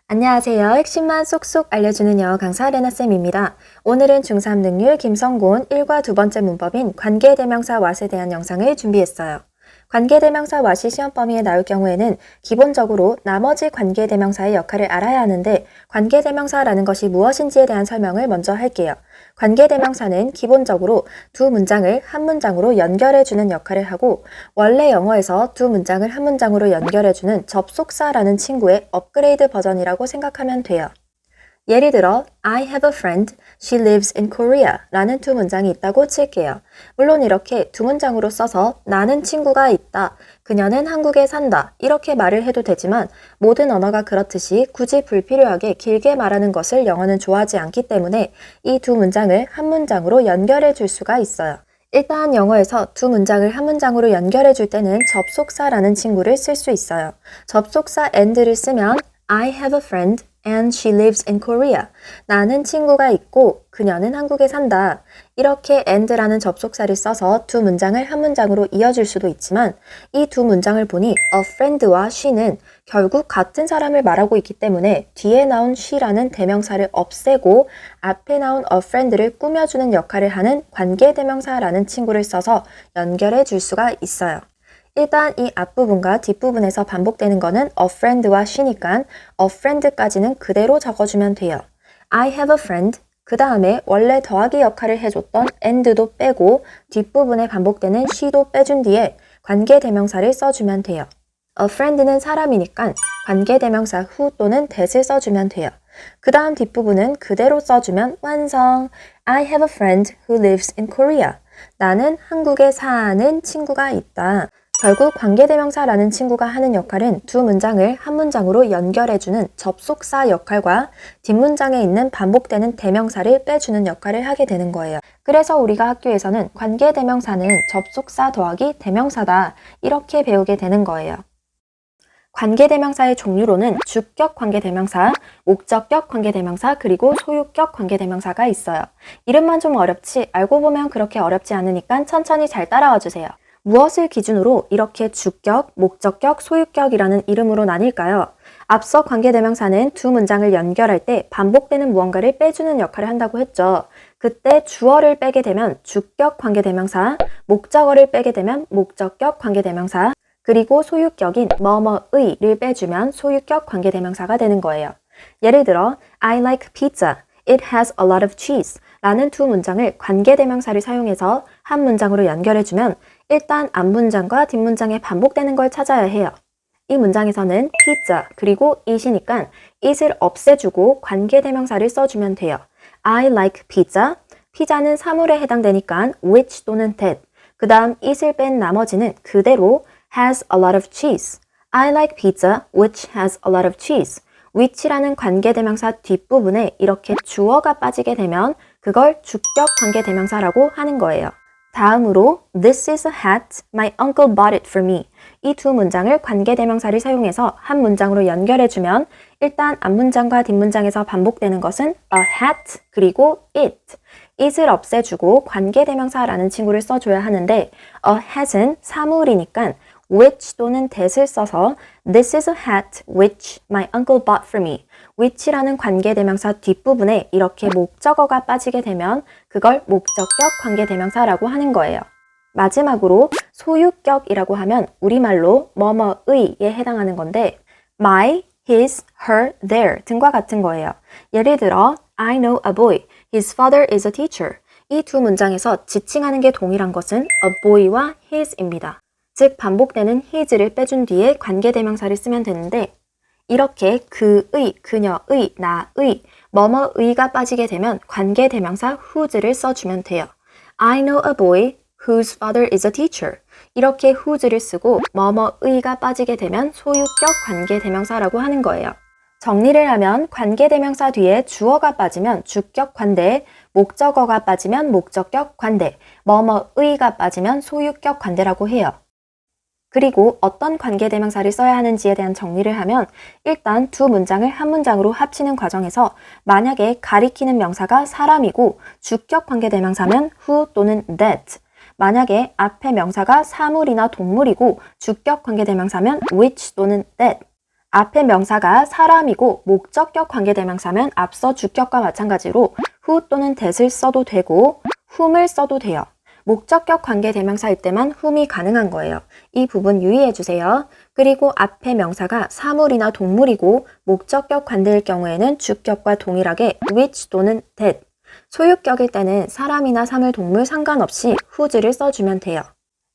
안녕하세요. 핵심만 쏙쏙 알려주는 영어 강사 레나쌤입니다. 오늘은 중3 능률 김성곤 1과 두 번째 문법인 관계대명사 what에 대한 영상을 준비했어요. 관계대명사 what이 시험 범위에 나올 경우에는 기본적으로 나머지 관계대명사의 역할을 알아야 하는데 관계대명사라는 것이 무엇인지에 대한 설명을 먼저 할게요. 관계대명사는 기본적으로 두 문장을 한 문장으로 연결해주는 역할을 하고 원래 영어에서 두 문장을 한 문장으로 연결해주는 접속사라는 친구의 업그레이드 버전이라고 생각하면 돼요. 예를 들어 I have a friend, she lives in Korea 라는 두 문장이 있다고 칠게요. 물론 이렇게 두 문장으로 써서 나는 친구가 있다, 그녀는 한국에 산다 이렇게 말을 해도 되지만 모든 언어가 그렇듯이 굳이 불필요하게 길게 말하는 것을 영어는 좋아하지 않기 때문에 이 두 문장을 한 문장으로 연결해 줄 수가 있어요. 일단 영어에서 두 문장을 한 문장으로 연결해 줄 때는 접속사라는 친구를 쓸 수 있어요. 접속사 and를 쓰면 I have a friend and she lives in Korea. 나는 친구가 있고 그녀는 한국에 산다. 이렇게 and라는 접속사를 써서 두 문장을 한 문장으로 이어줄 수도 있지만 이 두 문장을 보니 a friend와 she는 결국 같은 사람을 말하고 있기 때문에 뒤에 나온 she라는 대명사를 없애고 앞에 나온 a friend를 꾸며주는 역할을 하는 관계대명사라는 친구를 써서 연결해 줄 수가 있어요. 일단 이 앞부분과 뒷부분에서 반복되는 거는 a friend와 she니까 a friend까지는 그대로 적어주면 돼요. I have a friend, 그 다음에 원래 더하기 역할을 해줬던 and도 빼고 뒷부분에 반복되는 she도 빼준 뒤에 관계대명사를 써주면 돼요. a friend는 사람이니까 관계대명사 who 또는 that을 써주면 돼요. 그 다음 뒷부분은 그대로 써주면 완성! I have a friend who lives in Korea. 나는 한국에 사는 친구가 있다. 결국 관계대명사라는 친구가 하는 역할은 두 문장을 한 문장으로 연결해주는 접속사 역할과 뒷문장에 있는 반복되는 대명사를 빼주는 역할을 하게 되는 거예요. 그래서 우리가 학교에서는 관계대명사는 접속사 더하기 대명사다 이렇게 배우게 되는 거예요. 관계대명사의 종류로는 주격 관계대명사, 목적격 관계대명사, 그리고 소유격 관계대명사가 있어요. 이름만 좀 어렵지 알고 보면 그렇게 어렵지 않으니까 천천히 잘 따라와 주세요. 무엇을 기준으로 이렇게 주격, 목적격, 소유격이라는 이름으로 나뉠까요? 앞서 관계대명사는 두 문장을 연결할 때 반복되는 무언가를 빼주는 역할을 한다고 했죠. 그때 주어를 빼게 되면 주격 관계대명사, 목적어를 빼게 되면 목적격 관계대명사, 그리고 소유격인 뭐뭐의를 빼주면 소유격 관계대명사가 되는 거예요. 예를 들어 I like pizza, it has a lot of cheese 라는 두 문장을 관계대명사를 사용해서 한 문장으로 연결해주면 일단 앞문장과 뒷문장에 반복되는 걸 찾아야 해요. 이 문장에서는 pizza 그리고 it이니까 it을 없애주고 관계대명사를 써주면 돼요. I like pizza, 피자는 사물에 해당되니까 which 또는 that, 그 다음 it을 뺀 나머지는 그대로 has a lot of cheese. I like pizza which has a lot of cheese. which라는 관계대명사 뒷부분에 이렇게 주어가 빠지게 되면 그걸 주격 관계대명사라고 하는 거예요. 다음으로 This is a hat. My uncle bought it for me. 이 두 문장을 관계대명사를 사용해서 한 문장으로 연결해주면 일단 앞문장과 뒷문장에서 반복되는 것은 a hat 그리고 it. it을 없애주고 관계대명사라는 친구를 써줘야 하는데 a hat은 사물이니까 which 또는 that을 써서 This is a hat which my uncle bought for me. which라는 관계대명사 뒷부분에 이렇게 목적어가 빠지게 되면 그걸 목적격 관계대명사라고 하는 거예요. 마지막으로 소유격이라고 하면 우리말로 뭐뭐의에 해당하는 건데 my, his, her, their 등과 같은 거예요. 예를 들어 I know a boy. His father is a teacher. 이 두 문장에서 지칭하는 게 동일한 것은 a boy와 his입니다. 즉 반복되는 his를 빼준 뒤에 관계대명사를 쓰면 되는데 이렇게 그의, 그녀의, 나의, 뭐뭐의가 빠지게 되면 관계대명사 whose를 써주면 돼요. I know a boy whose father is a teacher. 이렇게 whose를 쓰고 뭐뭐의가 빠지게 되면 소유격 관계대명사라고 하는 거예요. 정리를 하면 관계대명사 뒤에 주어가 빠지면 주격 관대, 목적어가 빠지면 목적격 관대, 뭐뭐의가 빠지면 소유격 관대라고 해요. 그리고 어떤 관계대명사를 써야 하는지에 대한 정리를 하면 일단 두 문장을 한 문장으로 합치는 과정에서 만약에 가리키는 명사가 사람이고 주격 관계대명사면 who 또는 that, 만약에 앞에 명사가 사물이나 동물이고 주격 관계대명사면 which 또는 that, 앞에 명사가 사람이고 목적격 관계대명사면 앞서 주격과 마찬가지로 who 또는 that을 써도 되고 whom을 써도 돼요. 목적격 관계대명사일 때만 whom이 가능한 거예요. 이 부분 유의해 주세요. 그리고 앞에 명사가 사물이나 동물이고 목적격 관대일 경우에는 주격과 동일하게 which 또는 that, 소유격일 때는 사람이나 사물, 동물 상관없이 whose를 써주면 돼요.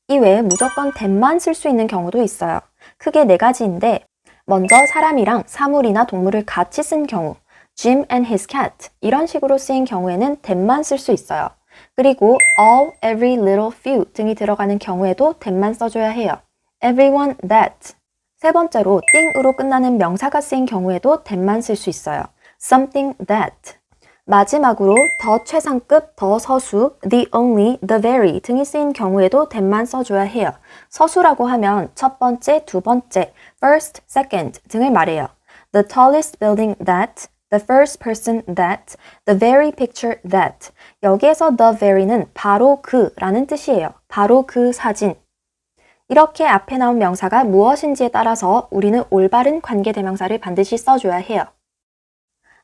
이외에 무조건 that만 쓸 수 있는 경우도 있어요. 크게 4가지인데 먼저 사람이랑 사물이나 동물을 같이 쓴 경우 Jim and his cat 이런 식으로 쓰인 경우에는 that만 쓸 수 있어요. 그리고 all, every, little, few 등이 들어가는 경우에도 that만 써줘야 해요. everyone, that. 세 번째로 thing으로 끝나는 명사가 쓰인 경우에도 that만 쓸 수 있어요. something, that. 마지막으로 더 최상급, 더 서수, the only, the very 등이 쓰인 경우에도 that만 써줘야 해요. 서수라고 하면 첫 번째, 두 번째, first, second 등을 말해요. the tallest building that, the first person that, the very picture that. 여기에서 the very는 바로 그라는 뜻이에요. 바로 그 사진. 이렇게 앞에 나온 명사가 무엇인지에 따라서 우리는 올바른 관계대명사를 반드시 써줘야 해요.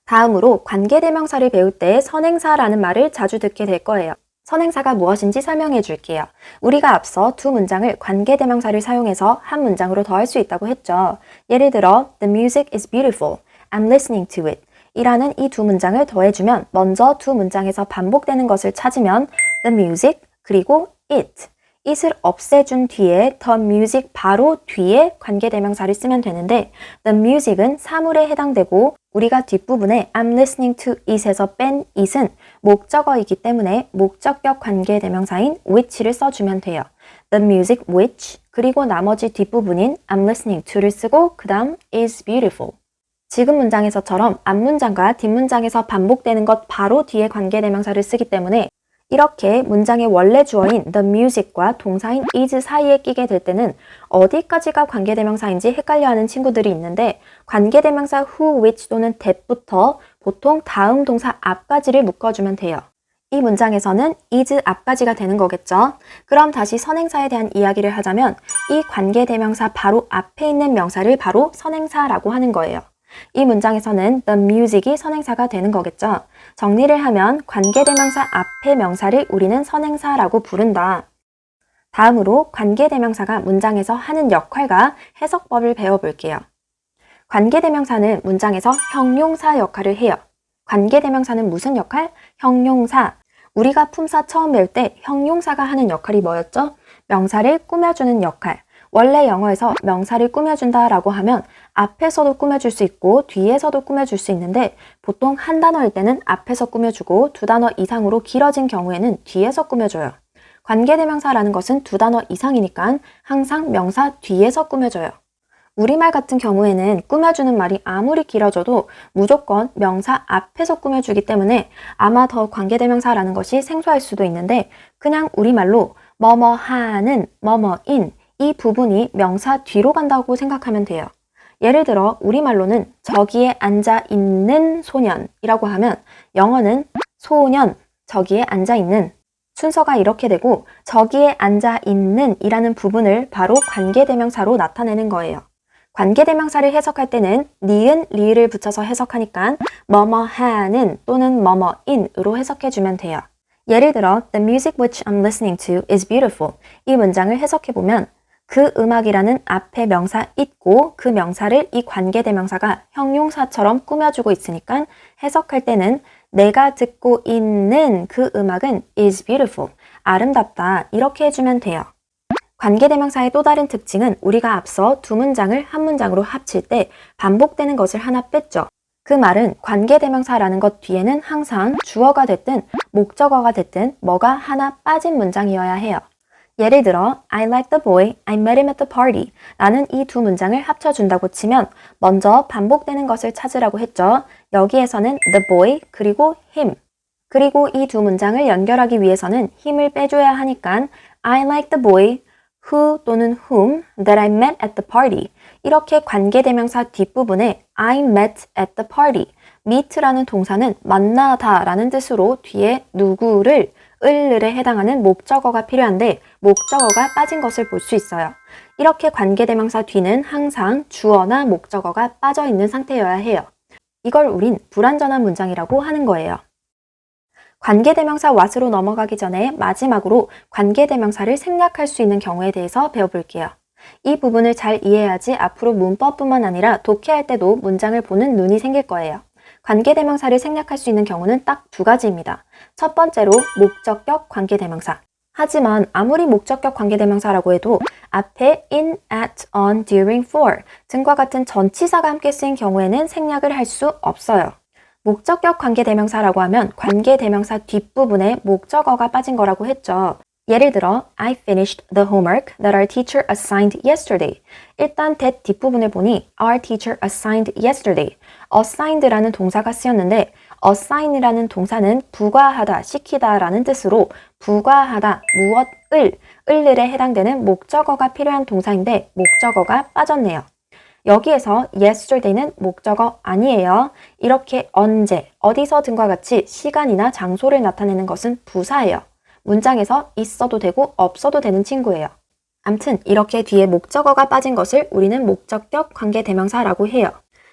다음으로 관계대명사를 배울 때 선행사라는 말을 자주 듣게 될 거예요. 선행사가 무엇인지 설명해 줄게요. 우리가 앞서 두 문장을 관계대명사를 사용해서 한 문장으로 더할 수 있다고 했죠. 예를 들어 The music is beautiful. I'm listening to it. 이라는 이 두 문장을 더해주면 먼저 두 문장에서 반복되는 것을 찾으면 the music 그리고 it. it을 없애준 뒤에 the music 바로 뒤에 관계대명사를 쓰면 되는데 the music은 사물에 해당되고 우리가 뒷부분에 I'm listening to it에서 뺀 it은 목적어이기 때문에 목적격 관계대명사인 which를 써주면 돼요. The music which 그리고 나머지 뒷부분인 I'm listening to를 쓰고 그 다음 is beautiful. 지금 문장에서처럼 앞문장과 뒷문장에서 반복되는 것 바로 뒤에 관계대명사를 쓰기 때문에 이렇게 문장의 원래 주어인 the music과 동사인 is 사이에 끼게 될 때는 어디까지가 관계대명사인지 헷갈려하는 친구들이 있는데 관계대명사 who, which 또는 that부터 보통 다음 동사 앞까지를 묶어주면 돼요. 이 문장에서는 is 앞까지가 되는 거겠죠. 그럼 다시 선행사에 대한 이야기를 하자면 이 관계대명사 바로 앞에 있는 명사를 바로 선행사라고 하는 거예요. 이 문장에서는 the music이 선행사가 되는 거겠죠. 정리를 하면 관계대명사 앞에 명사를 우리는 선행사라고 부른다. 다음으로 관계대명사가 문장에서 하는 역할과 해석법을 배워볼게요. 관계대명사는 문장에서 형용사 역할을 해요. 관계대명사는 무슨 역할? 형용사. 우리가 품사 처음 배울 때 형용사가 하는 역할이 뭐였죠? 명사를 꾸며주는 역할. 원래 영어에서 명사를 꾸며준다 라고 하면 앞에서도 꾸며줄 수 있고 뒤에서도 꾸며줄 수 있는데 보통 한 단어일 때는 앞에서 꾸며주고 두 단어 이상으로 길어진 경우에는 뒤에서 꾸며줘요. 관계대명사라는 것은 두 단어 이상이니까 항상 명사 뒤에서 꾸며줘요. 우리말 같은 경우에는 꾸며주는 말이 아무리 길어져도 무조건 명사 앞에서 꾸며주기 때문에 아마 더 관계대명사라는 것이 생소할 수도 있는데 그냥 우리말로 뭐뭐 하는, 뭐뭐인 이 부분이 명사 뒤로 간다고 생각하면 돼요. 예를 들어 우리말로는 저기에 앉아있는 소년이라고 하면 영어는 소년, 저기에 앉아있는 순서가 이렇게 되고 저기에 앉아있는 이라는 부분을 바로 관계대명사로 나타내는 거예요. 관계대명사를 해석할 때는 니은, 리을을 붙여서 해석하니까 뭐뭐하는 또는 뭐뭐인으로 해석해주면 돼요. 예를 들어 The music which I'm listening to is beautiful. 이 문장을 해석해보면 그 음악이라는 앞에 명사 있고 그 명사를 이 관계대명사가 형용사처럼 꾸며주고 있으니까 해석할 때는 내가 듣고 있는 그 음악은 is beautiful. 아름답다. 이렇게 해주면 돼요. 관계대명사의 또 다른 특징은 우리가 앞서 두 문장을 한 문장으로 합칠 때 반복되는 것을 하나 뺐죠. 그 말은 관계대명사라는 것 뒤에는 항상 주어가 됐든 목적어가 됐든 뭐가 하나 빠진 문장이어야 해요. 예를 들어 I like the boy, I met him at the party. 라는 이 두 문장을 합쳐준다고 치면 먼저 반복되는 것을 찾으라고 했죠. 여기에서는 the boy 그리고 him. 그리고 이 두 문장을 연결하기 위해서는 힘을 빼줘야 하니까 I like the boy who 또는 whom that I met at the party. 이렇게 관계대명사 뒷부분에 I met at the party. meet라는 동사는 만나다 라는 뜻으로 뒤에 누구를 을을에 해당하는 목적어가 필요한데 목적어가 빠진 것을 볼 수 있어요. 이렇게 관계대명사 뒤는 항상 주어나 목적어가 빠져 있는 상태여야 해요. 이걸 우린 불완전한 문장이라고 하는 거예요. 관계대명사 what으로 넘어가기 전에 마지막으로 관계대명사를 생략할 수 있는 경우에 대해서 배워볼게요. 이 부분을 잘 이해해야지 앞으로 문법뿐만 아니라 독해할 때도 문장을 보는 눈이 생길 거예요. 관계대명사를 생략할 수 있는 경우는 딱 두 가지입니다. 첫 번째로 목적격 관계대명사. 하지만 아무리 목적격 관계대명사라고 해도 앞에 in, at, on, during, for 등과 같은 전치사가 함께 쓰인 경우에는 생략을 할 수 없어요. 목적격 관계대명사라고 하면 관계대명사 뒷부분에 목적어가 빠진 거라고 했죠. 예를 들어 I finished the homework that our teacher assigned yesterday. 일단 that 뒷부분을 보니 our teacher assigned yesterday. assigned라는 동사가 쓰였는데 assign이라는 동사는 부과하다, 시키다 라는 뜻으로 부과하다, 을에 해당되는 목적어가 필요한 동사인데 목적어가 빠졌네요. 여기에서 yesterday는 목적어 아니에요. 이렇게 언제, 어디서 등과 같이 시간이나 장소를 나타내는 것은 부사예요. 문장에서 있어도 되고 없어도 되는 친구예요. 암튼 이렇게 뒤에 목적어가 빠진 것을 우리는 목적격 관계대명사라고 해요.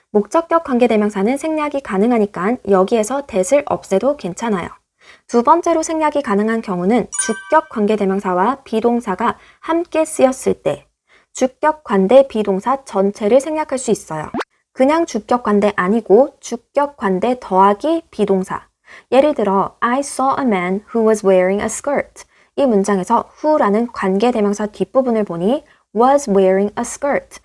목적격 관계대명사는 생략이 가능하니까 여기에서 that을 없애도 괜찮아요. 두 번째로 생략이 가능한 경우는 주격 관계대명사와 비동사가 함께 쓰였을 때 주격 관대 비동사 전체를 생략할 수 있어요. 그냥 주격 관대 아니고 주격 관대 더하기 비동사. 예를 들어 I saw a man who was wearing a skirt. 이 문장에서 who라는 관계대명사 뒷부분을 보니 was wearing a skirt.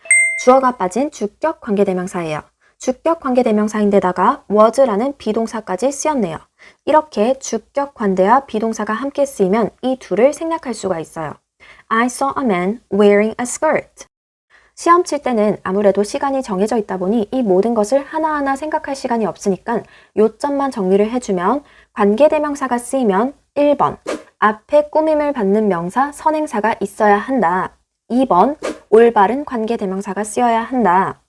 주어가 빠진 주격 관계대명사예요. 주격 관계대명사인데다가 was라는 비동사까지 쓰였네요. 이렇게 주격 관대와 비동사가 함께 쓰이면 이 둘을 생략할 수가 있어요. I saw a man wearing a skirt. 시험 칠 때는 아무래도 시간이 정해져 있다 보니 이 모든 것을 하나하나 생각할 시간이 없으니까 요점만 정리를 해주면 관계대명사가 쓰이면 1번 앞에 꾸밈을 받는 명사, 선행사가 있어야 한다. 2번 올바른 관계대명사가 쓰여야 한다.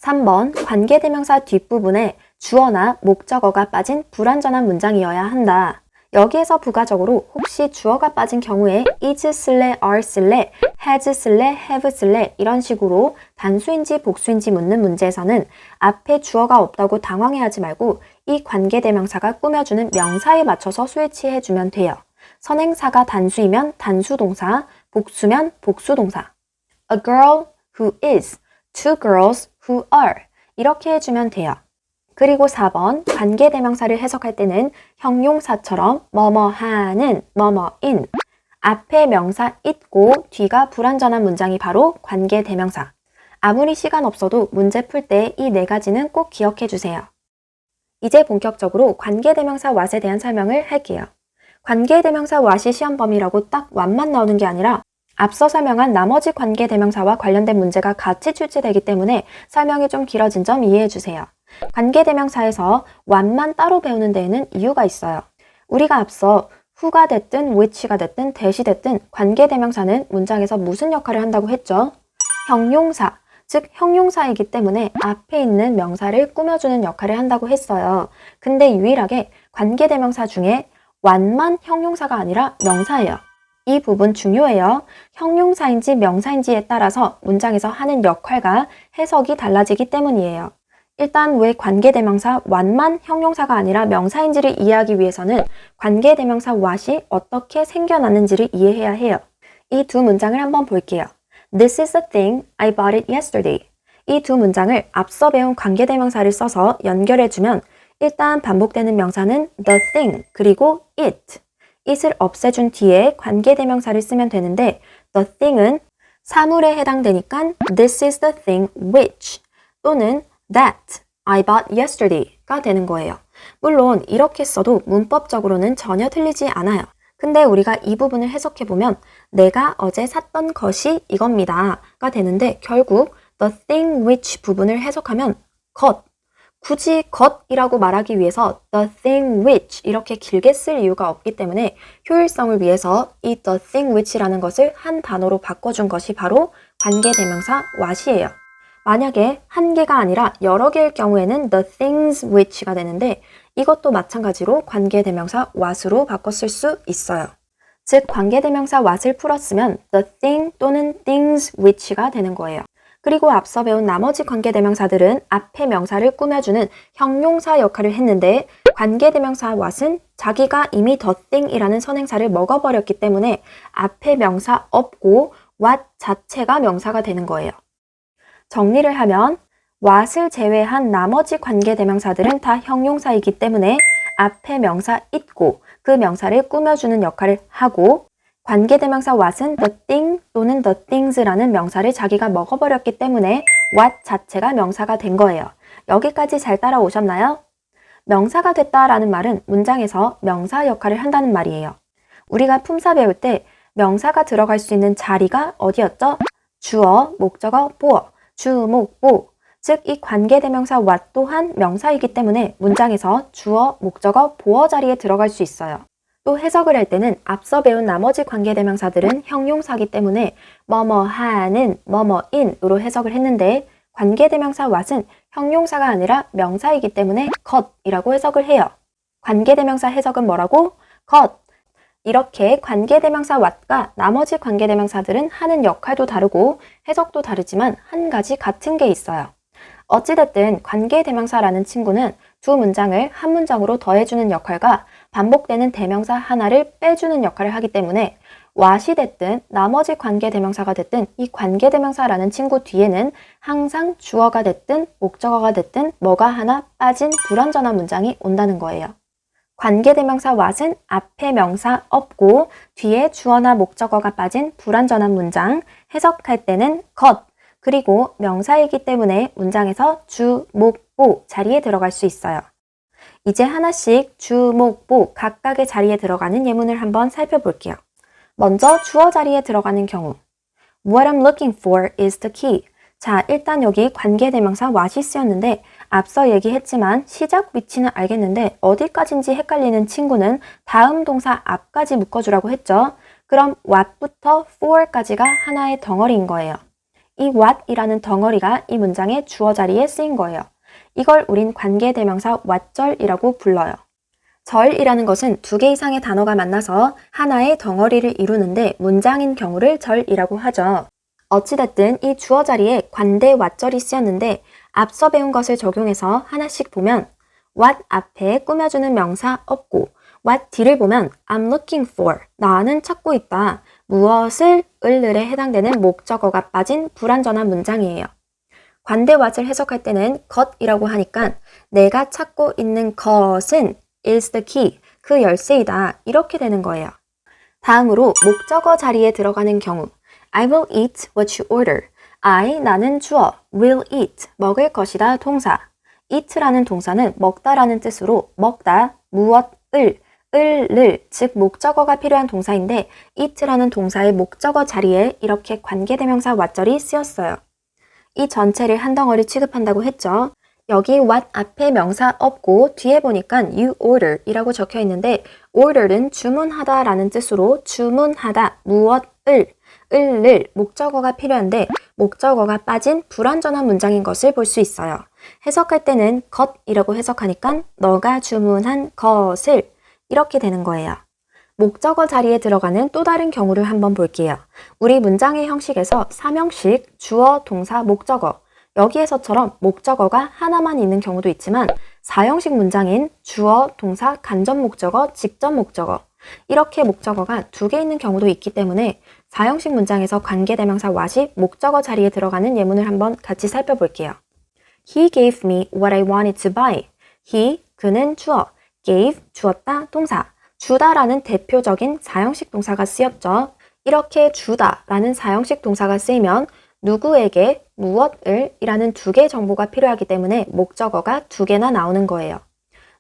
3번 관계대명사 뒷부분에 주어나 목적어가 빠진 불완전한 문장이어야 한다. 여기에서 부가적으로 혹시 주어가 빠진 경우에 is 쓸래, are 쓸래, has 쓸래, have 쓸래 이런 식으로 단수인지 복수인지 묻는 문제에서는 앞에 주어가 없다고 당황해하지 말고 이 관계대명사가 꾸며주는 명사에 맞춰서 스위치해주면 돼요. 선행사가 단수이면 단수동사, 복수면 복수동사. A girl who is, two girls who are 이렇게 해주면 돼요. 그리고 4번 관계대명사를 해석할 때는 형용사처럼 뭐뭐하는, 뭐뭐인 앞에 명사 있고 뒤가 불완전한 문장이 바로 관계대명사. 아무리 시간 없어도 문제 풀 때 이 네 가지는 꼭 기억해 주세요. 이제 본격적으로 관계대명사 what에 대한 설명을 할게요. 관계대명사 what이 시험 범위라고 딱 what만 나오는 게 아니라 앞서 설명한 나머지 관계대명사와 관련된 문제가 같이 출제되기 때문에 설명이 좀 길어진 점 이해해 주세요. 관계대명사에서 what만 따로 배우는 데에는 이유가 있어요. 우리가 앞서 who가 됐든 which가 됐든 that이 됐든 관계대명사는 문장에서 무슨 역할을 한다고 했죠? 형용사, 즉 형용사이기 때문에 앞에 있는 명사를 꾸며주는 역할을 한다고 했어요. 근데 유일하게 관계대명사 중에 what만 형용사가 아니라 명사예요. 이 부분 중요해요. 형용사인지 명사인지에 따라서 문장에서 하는 역할과 해석이 달라지기 때문이에요. 일단 왜 관계대명사 what만 형용사가 아니라 명사인지를 이해하기 위해서는 관계대명사 what이 어떻게 생겨났는지를 이해해야 해요. 이 두 문장을 한번 볼게요. This is the thing, I bought it yesterday. 이 두 문장을 앞서 배운 관계대명사를 써서 연결해주면 일단 반복되는 명사는 the thing 그리고 it. it을 없애준 뒤에 관계대명사를 쓰면 되는데 the thing은 사물에 해당되니까 this is the thing which 또는 that I bought yesterday가 되는 거예요. 물론 이렇게 써도 문법적으로는 전혀 틀리지 않아요. 근데 우리가 이 부분을 해석해보면 내가 어제 샀던 것이 이겁니다가 되는데 결국 the thing which 부분을 해석하면 것, 굳이 것이라고 말하기 위해서 the thing which 이렇게 길게 쓸 이유가 없기 때문에 효율성을 위해서 이 the thing which라는 것을 한 단어로 바꿔준 것이 바로 관계대명사 what이에요. 만약에 한 개가 아니라 여러 개일 경우에는 the things which가 되는데 이것도 마찬가지로 관계대명사 what으로 바꿔 쓸 수 있어요. 즉 관계대명사 what을 풀었으면 the thing 또는 things which가 되는 거예요. 그리고 앞서 배운 나머지 관계대명사들은 앞에 명사를 꾸며주는 형용사 역할을 했는데 관계대명사 what은 자기가 이미 the thing이라는 선행사를 먹어버렸기 때문에 앞에 명사 없고 what 자체가 명사가 되는 거예요. 정리를 하면 what을 제외한 나머지 관계대명사들은 다 형용사이기 때문에 앞에 명사 있고 그 명사를 꾸며주는 역할을 하고 관계대명사 what은 the thing 또는 the things라는 명사를 자기가 먹어버렸기 때문에 what 자체가 명사가 된 거예요. 여기까지 잘 따라오셨나요? 명사가 됐다라는 말은 문장에서 명사 역할을 한다는 말이에요. 우리가 품사 배울 때 명사가 들어갈 수 있는 자리가 어디였죠? 주어, 목적어, 보어, 주, 목, 보. 즉, 이 관계대명사 what 또한 명사이기 때문에 문장에서 주어, 목적어, 보어 자리에 들어갈 수 있어요. 또 해석을 할 때는 앞서 배운 나머지 관계대명사들은 형용사이기 때문에 뭐뭐 하는, 뭐뭐인으로 해석을 했는데 관계대명사 what은 형용사가 아니라 명사이기 때문에 것이라고 해석을 해요. 관계대명사 해석은 뭐라고? 것. 이렇게 관계대명사 what과 나머지 관계대명사들은 하는 역할도 다르고 해석도 다르지만 한 가지 같은 게 있어요. 어찌됐든 관계대명사라는 친구는 두 문장을 한 문장으로 더해주는 역할과 반복되는 대명사 하나를 빼주는 역할을 하기 때문에 what이 됐든 나머지 관계대명사가 됐든 이 관계대명사라는 친구 뒤에는 항상 주어가 됐든 목적어가 됐든 뭐가 하나 빠진 불완전한 문장이 온다는 거예요. 관계대명사 what은 앞에 명사 없고 뒤에 주어나 목적어가 빠진 불완전한 문장, 해석할 때는 것, 그리고 명사이기 때문에 문장에서 주, 목, 보 자리에 들어갈 수 있어요. 이제 하나씩 주, 목, 보 각각의 자리에 들어가는 예문을 한번 살펴볼게요. 먼저 주어 자리에 들어가는 경우 What I'm looking for is the key. 자, 일단 여기 관계대명사 what이 쓰였는데 앞서 얘기했지만 시작 위치는 알겠는데 어디까지인지 헷갈리는 친구는 다음 동사 앞까지 묶어주라고 했죠. 그럼 what부터 for까지가 하나의 덩어리인 거예요. 이 what이라는 덩어리가 이 문장의 주어 자리에 쓰인 거예요. 이걸 우린 관계대명사 what절이라고 불러요. 절이라는 것은 두 개 이상의 단어가 만나서 하나의 덩어리를 이루는데 문장인 경우를 절이라고 하죠. 어찌됐든 이 주어 자리에 관대 what절이 쓰였는데 앞서 배운 것을 적용해서 하나씩 보면 what 앞에 꾸며주는 명사 없고 what 뒤를 보면 I'm looking for, 나는 찾고 있다. 무엇을 을에 해당되는 목적어가 빠진 불완전한 문장이에요. 관대 what을 해석할 때는 것이라고 하니까 내가 찾고 있는 것은 is the key, 그 열쇠이다. 이렇게 되는 거예요. 다음으로 목적어 자리에 들어가는 경우 I will eat what you order. 나는 주어, will eat, 먹을 것이다 동사. eat라는 동사는 먹다라는 뜻으로 먹다, 무엇을, 즉 목적어가 필요한 동사인데 eat라는 동사의 목적어 자리에 이렇게 관계대명사 what절이 쓰였어요. 이 전체를 한 덩어리 취급한다고 했죠. 여기 what 앞에 명사 없고 뒤에 보니까 you order 이라고 적혀 있는데 order는 주문하다 라는 뜻으로 주문하다, 무엇을, 목적어가 필요한데 목적어가 빠진 불완전한 문장인 것을 볼 수 있어요. 해석할 때는 것이라고 해석하니까 너가 주문한 것을 이렇게 되는 거예요. 목적어 자리에 들어가는 또 다른 경우를 한번 볼게요. 우리 문장의 형식에서 3형식 주어, 동사, 목적어 여기에서처럼 목적어가 하나만 있는 경우도 있지만 4형식 문장인 주어, 동사, 간접 목적어, 직접 목적어 이렇게 목적어가 두 개 있는 경우도 있기 때문에 4형식 문장에서 관계대명사 what이 목적어 자리에 들어가는 예문을 한번 같이 살펴볼게요. He gave me what I wanted to buy. He, 그는 주어, gave, 주었다, 동사. 주다라는 대표적인 4형식 동사가 쓰였죠. 이렇게 주다라는 4형식 동사가 쓰이면 누구에게 무엇을 이라는 두 개의 정보가 필요하기 때문에 목적어가 두 개나 나오는 거예요.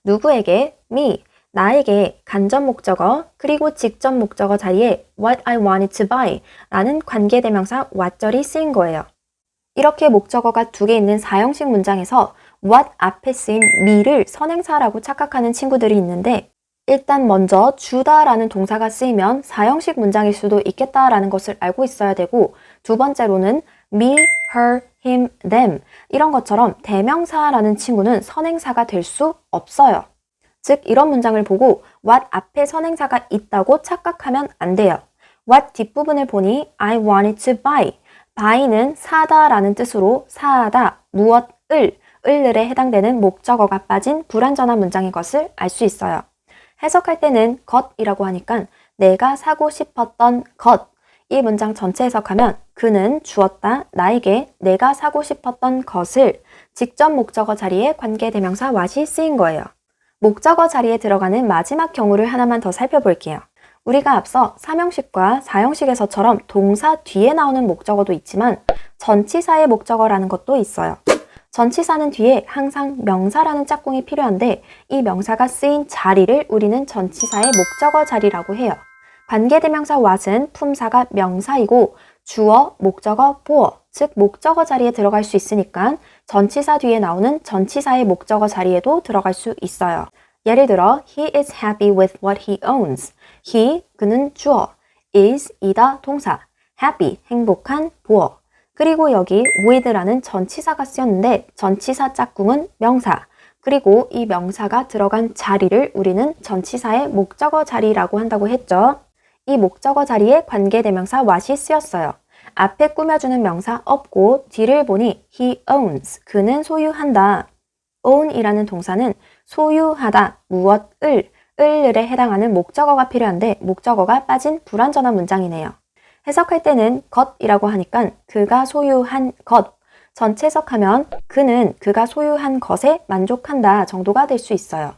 누구에게, me, 나에게 간접 목적어 그리고 직접 목적어 자리에 what I wanted to buy 라는 관계대명사 what절이 쓰인 거예요. 이렇게 목적어가 두 개 있는 4형식 문장에서 what 앞에 쓰인 me를 선행사라고 착각하는 친구들이 있는데 일단 먼저 주다라는 동사가 쓰이면 4형식 문장일 수도 있겠다라는 것을 알고 있어야 되고 두 번째로는 me, her, him, them 이런 것처럼 대명사라는 친구는 선행사가 될 수 없어요. 즉 이런 문장을 보고 what 앞에 선행사가 있다고 착각하면 안 돼요. what 뒷부분을 보니 I wanted to buy. buy는 사다 라는 뜻으로 사다, 무엇을, 을에 해당되는 목적어가 빠진 불완전한 문장인 것을 알 수 있어요. 해석할 때는 것이라고 하니까 내가 사고 싶었던 것. 이 문장 전체 해석하면 그는 주었다 나에게 내가 사고 싶었던 것을 직접 목적어 자리에 관계대명사 what이 쓰인 거예요. 목적어 자리에 들어가는 마지막 경우를 하나만 더 살펴볼게요. 우리가 앞서 3형식과 4형식에서처럼 동사 뒤에 나오는 목적어도 있지만 전치사의 목적어라는 것도 있어요. 전치사는 뒤에 항상 명사라는 짝꿍이 필요한데 이 명사가 쓰인 자리를 우리는 전치사의 목적어 자리라고 해요. 관계대명사 what은 품사가 명사이고 주어, 목적어, 보어, 즉 목적어 자리에 들어갈 수 있으니까 전치사 뒤에 나오는 전치사의 목적어 자리에도 들어갈 수 있어요. 예를 들어 He is happy with what he owns. He, 그는 주어, is, 이다, 동사, happy, 행복한, 보어. 그리고 여기 with라는 전치사가 쓰였는데 전치사 짝꿍은 명사. 그리고 이 명사가 들어간 자리를 우리는 전치사의 목적어 자리라고 한다고 했죠. 이 목적어 자리에 관계대명사 what이 쓰였어요. 앞에 꾸며주는 명사 없고 뒤를 보니 he owns, 그는 소유한다. own이라는 동사는 소유하다, 무엇을, 을에 해당하는 목적어가 필요한데 목적어가 빠진 불완전한 문장이네요. 해석할 때는 것이라고 하니까 그가 소유한 것. 전체 해석하면 그는 그가 소유한 것에 만족한다 정도가 될 수 있어요.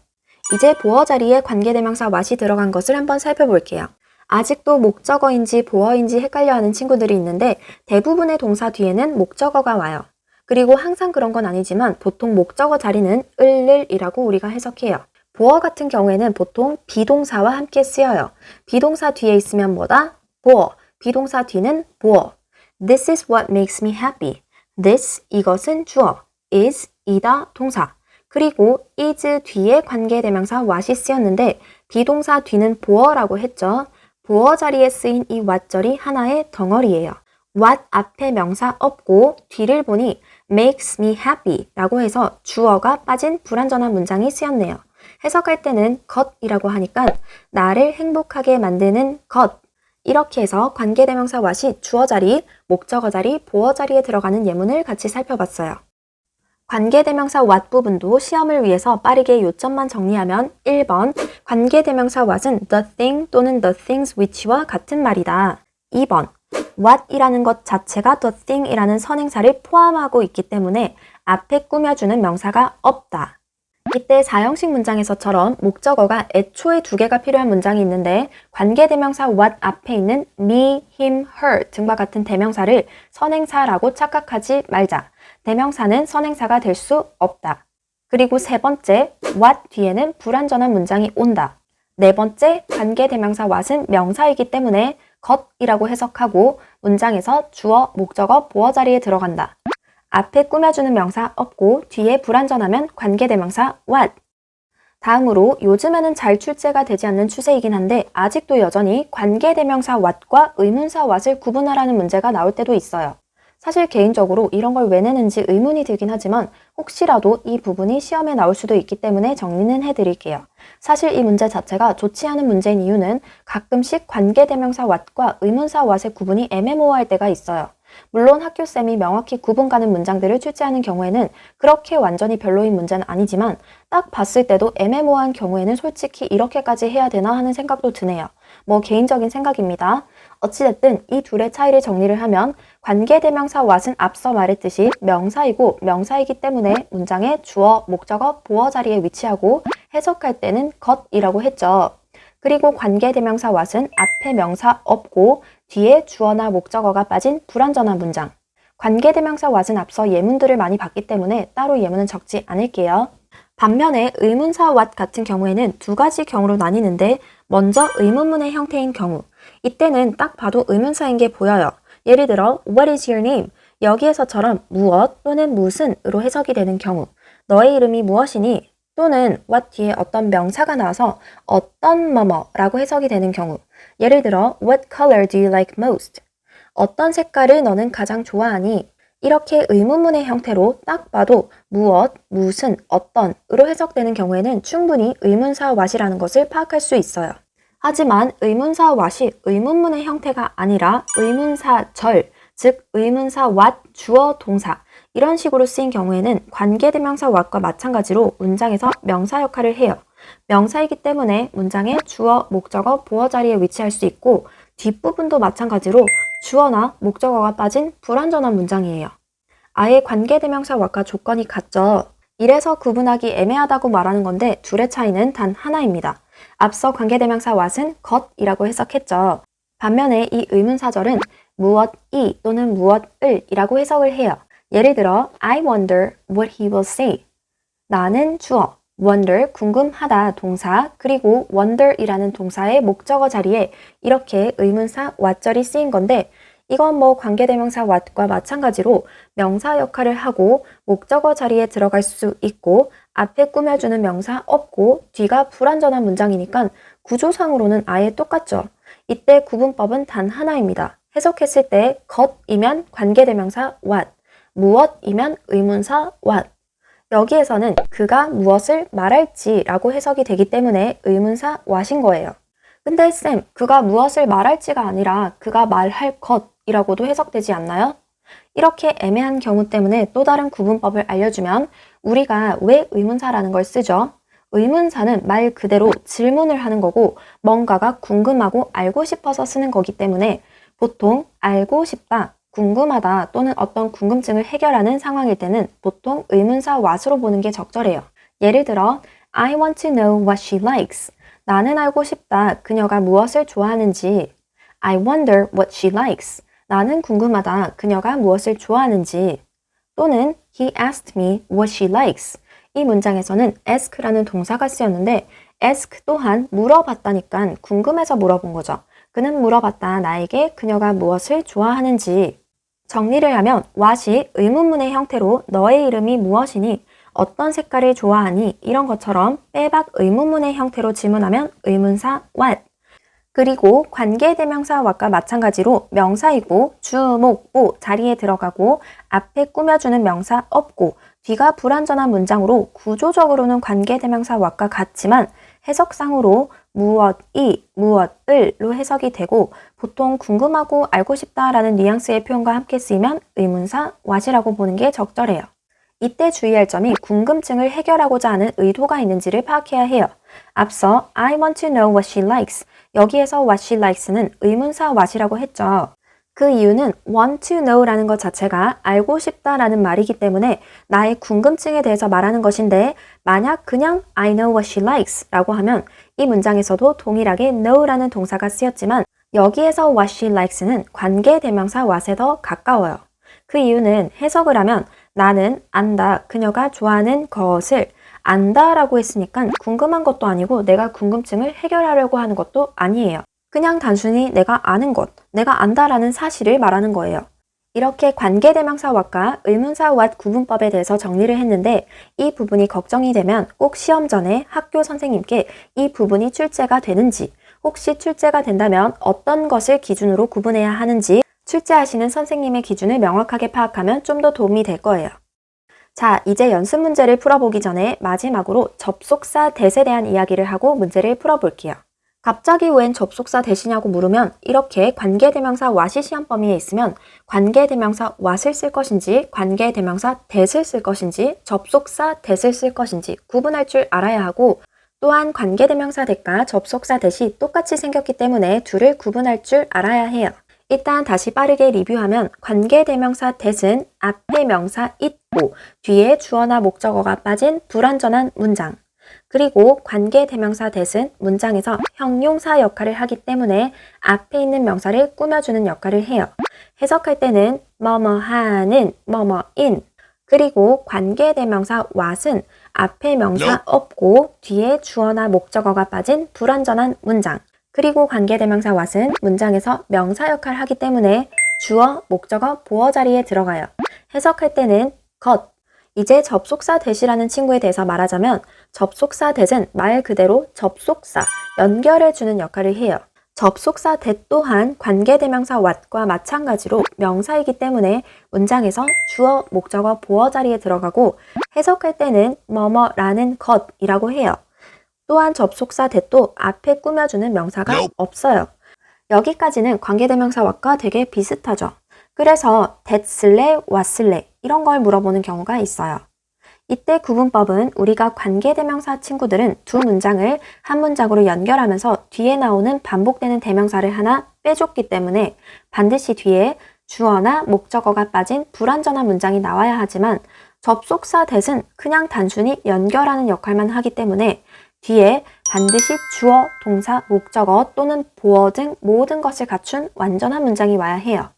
이제 보어 자리에 관계대명사 what이 들어간 것을 한번 살펴볼게요. 아직도 목적어인지 보어인지 헷갈려하는 친구들이 있는데 대부분의 동사 뒤에는 목적어가 와요. 그리고 항상 그런 건 아니지만 보통 목적어 자리는 을이라고 우리가 해석해요. 보어 같은 경우에는 보통 비동사와 함께 쓰여요. 비동사 뒤에 있으면 뭐다? 보어. 비동사 뒤는 보어. This is what makes me happy. This, 이것은 주어. is, 이다, 동사. 그리고 is 뒤에 관계대명사 what이 쓰였는데 비동사 뒤는 보어라고 했죠. 보어 자리에 쓰인 이 what절이 하나의 덩어리예요. what 앞에 명사 없고 뒤를 보니 makes me happy 라고 해서 주어가 빠진 불완전한 문장이 쓰였네요. 해석할 때는 것이라고 하니까 나를 행복하게 만드는 것. 이렇게 해서 관계대명사 what이 주어 자리, 목적어 자리, 보어 자리에 들어가는 예문을 같이 살펴봤어요. 관계대명사 what 부분도 시험을 위해서 빠르게 요점만 정리하면 1번 관계대명사 what은 the thing 또는 the things which와 같은 말이다. 2번 what이라는 것 자체가 the thing이라는 선행사를 포함하고 있기 때문에 앞에 꾸며주는 명사가 없다. 이때 4형식 문장에서처럼 목적어가 애초에 2개가 필요한 문장이 있는데 관계대명사 what 앞에 있는 me, him, her 등과 같은 대명사를 선행사라고 착각하지 말자. 대명사는 선행사가 될 수 없다. 그리고 세 번째, what 뒤에는 불완전한 문장이 온다. 네 번째, 관계대명사 what은 명사이기 때문에 것이라고 해석하고 문장에서 주어, 목적어, 보어 자리에 들어간다. 앞에 꾸며주는 명사 없고 뒤에 불완전하면 관계대명사 what. 다음으로 요즘에는 잘 출제가 되지 않는 추세이긴 한데 아직도 여전히 관계대명사 what과 의문사 what을 구분하라는 문제가 나올 때도 있어요. 사실 개인적으로 이런 걸 왜 내는지 의문이 들긴 하지만 혹시라도 이 부분이 시험에 나올 수도 있기 때문에 정리는 해드릴게요. 사실 이 문제 자체가 좋지 않은 문제인 이유는 가끔씩 관계대명사 what과 의문사 what의 구분이 애매모호할 때가 있어요. 물론 학교쌤이 명확히 구분 가는 문장들을 출제하는 경우에는 그렇게 완전히 별로인 문제는 아니지만 딱 봤을 때도 애매모호한 경우에는 솔직히 이렇게까지 해야 되나 하는 생각도 드네요. 뭐 개인적인 생각입니다. 어찌됐든 이 둘의 차이를 정리를 하면 관계대명사 what은 앞서 말했듯이 명사이고 명사이기 때문에 문장의 주어, 목적어, 보어 자리에 위치하고 해석할 때는 것이라고 했죠. 그리고 관계대명사 what은 앞에 명사 없고 뒤에 주어나 목적어가 빠진 불완전한 문장. 관계대명사 what은 앞서 예문들을 많이 봤기 때문에 따로 예문은 적지 않을게요. 반면에 의문사 what 같은 경우에는 2가지 경우로 나뉘는데 먼저 의문문의 형태인 경우. 이때는 딱 봐도 의문사인 게 보여요. 예를 들어 What is your name? 여기에서처럼 무엇 또는 무슨으로 해석이 되는 경우. 너의 이름이 무엇이니? 또는 what 뒤에 어떤 명사가 나와서 어떤 뭐뭐라고 해석이 되는 경우. 예를 들어 What color do you like most? 어떤 색깔을 너는 가장 좋아하니? 이렇게 의문문의 형태로 딱 봐도 무엇, 무슨, 어떤으로 해석되는 경우에는 충분히 의문사 what이라는 것을 파악할 수 있어요. 하지만 의문사 what이 의문문의 형태가 아니라 의문사 절, 즉 의문사 what, 주어, 동사 이런 식으로 쓰인 경우에는 관계대명사 what과 마찬가지로 문장에서 명사 역할을 해요. 명사이기 때문에 문장의 주어, 목적어, 보어 자리에 위치할 수 있고 뒷부분도 마찬가지로 주어나 목적어가 빠진 불완전한 문장이에요. 아예 관계대명사 what과 조건이 같죠. 이래서 구분하기 애매하다고 말하는 건데 둘의 차이는 단 하나입니다. 앞서 관계대명사 what은 것이라고 해석했죠. 반면에 이 의문사절은 무엇이 또는 무엇을 이라고 해석을 해요. 예를 들어 I wonder what he will say. 나는 주어, wonder 궁금하다 동사, 그리고 wonder이라는 동사의 목적어 자리에 이렇게 의문사 what절이 쓰인 건데 이건 뭐 관계대명사 what과 마찬가지로 명사 역할을 하고 목적어 자리에 들어갈 수 있고 앞에 꾸며주는 명사 없고 뒤가 불완전한 문장이니까 구조상으로는 아예 똑같죠. 이때 구분법은 단 하나입니다. 해석했을 때 것이면 관계대명사 what, 무엇이면 의문사 what. 여기에서는 그가 무엇을 말할지 라고 해석이 되기 때문에 의문사 what인 거예요. 근데 쌤, 그가 무엇을 말할지가 아니라 그가 말할 것이라고도 해석되지 않나요? 이렇게 애매한 경우 때문에 또 다른 구분법을 알려주면 우리가 왜 의문사라는 걸 쓰죠? 의문사는 말 그대로 질문을 하는 거고 뭔가가 궁금하고 알고 싶어서 쓰는 거기 때문에 보통 알고 싶다, 궁금하다 또는 어떤 궁금증을 해결하는 상황일 때는 보통 의문사 what으로 보는 게 적절해요. 예를 들어 I want to know what she likes. 나는 알고 싶다. 그녀가 무엇을 좋아하는지. I wonder what she likes. 나는 궁금하다. 그녀가 무엇을 좋아하는지. 또는 He asked me what she likes. 이 문장에서는 ask라는 동사가 쓰였는데 ask 또한 물어봤다니까 궁금해서 물어본 거죠. 그는 물어봤다. 나에게 그녀가 무엇을 좋아하는지. 정리를 하면 what이 의문문의 형태로 너의 이름이 무엇이니? 어떤 색깔을 좋아하니? 이런 것처럼 빼박 의문문의 형태로 질문하면 의문사 what. 그리고 관계대명사 what과 마찬가지로 명사이고 주, 목, 보 자리에 들어가고 앞에 꾸며주는 명사 없고 뒤가 불완전한 문장으로 구조적으로는 관계대명사 what과 같지만 해석상으로 무엇이, 무엇을로 해석이 되고 보통 궁금하고 알고 싶다라는 뉘앙스의 표현과 함께 쓰이면 의문사 what이라고 보는 게 적절해요. 이때 주의할 점이 궁금증을 해결하고자 하는 의도가 있는지를 파악해야 해요. 앞서 I want to know what she likes. 여기에서 what she likes는 의문사 what이라고 했죠. 그 이유는 want to know라는 것 자체가 알고 싶다라는 말이기 때문에 나의 궁금증에 대해서 말하는 것인데 만약 그냥 I know what she likes 라고 하면 이 문장에서도 동일하게 know라는 동사가 쓰였지만 여기에서 what she likes는 관계대명사 what에 더 가까워요. 그 이유는 해석을 하면 나는 안다, 그녀가 좋아하는 것을 안다 라고 했으니까 궁금한 것도 아니고 내가 궁금증을 해결하려고 하는 것도 아니에요. 그냥 단순히 내가 아는 것, 내가 안다라는 사실을 말하는 거예요. 이렇게 관계대명사 what과 의문사 what 구분법에 대해서 정리를 했는데 이 부분이 걱정이 되면 꼭 시험 전에 학교 선생님께 이 부분이 출제가 되는지, 혹시 출제가 된다면 어떤 것을 기준으로 구분해야 하는지 출제하시는 선생님의 기준을 명확하게 파악하면 좀 더 도움이 될 거예요. 자, 이제 연습 문제를 풀어보기 전에 마지막으로 접속사 that에 대한 이야기를 하고 문제를 풀어볼게요. 갑자기 웬 접속사 that이냐고 물으면 이렇게 관계대명사 what이 시험 범위에 있으면 관계대명사 what을 쓸 것인지 관계대명사 that을 쓸 것인지 접속사 that을 쓸 것인지 구분할 줄 알아야 하고 또한 관계대명사 that과 접속사 that이 똑같이 생겼기 때문에 둘을 구분할 줄 알아야 해요. 일단 다시 빠르게 리뷰하면 관계대명사 that은 앞에 명사 있고 뒤에 주어나 목적어가 빠진 불완전한 문장. 그리고 관계대명사 that은 문장에서 형용사 역할을 하기 때문에 앞에 있는 명사를 꾸며주는 역할을 해요. 해석할 때는 뭐뭐하는, 뭐뭐인. 그리고 관계대명사 what은 앞에 명사 없고 뒤에 주어나 목적어가 빠진 불완전한 문장. 그리고 관계대명사 what은 문장에서 명사 역할을 하기 때문에 주어, 목적어, 보어 자리에 들어가요. 해석할 때는 것. 이제 접속사 that이라는 친구에 대해서 말하자면 접속사 that은 말 그대로 접속사, 연결해주는 역할을 해요. 접속사 that 또한 관계대명사 what과 마찬가지로 명사이기 때문에 문장에서 주어, 목적어, 보어 자리에 들어가고 해석할 때는 뭐뭐라는 것이라고 해요. 또한 접속사 that도 앞에 꾸며주는 명사가 없어요. 여기까지는 관계대명사 what과 되게 비슷하죠. 그래서 that 쓸래, what 쓸래 이런 걸 물어보는 경우가 있어요. 이때 구분법은 우리가 관계대명사 친구들은 두 문장을 한 문장으로 연결하면서 뒤에 나오는 반복되는 대명사를 하나 빼줬기 때문에 반드시 뒤에 주어나 목적어가 빠진 불완전한 문장이 나와야 하지만 접속사 that은 그냥 단순히 연결하는 역할만 하기 때문에 뒤에 반드시 주어, 동사, 목적어 또는 보어 등 모든 것을 갖춘 완전한 문장이 와야 해요.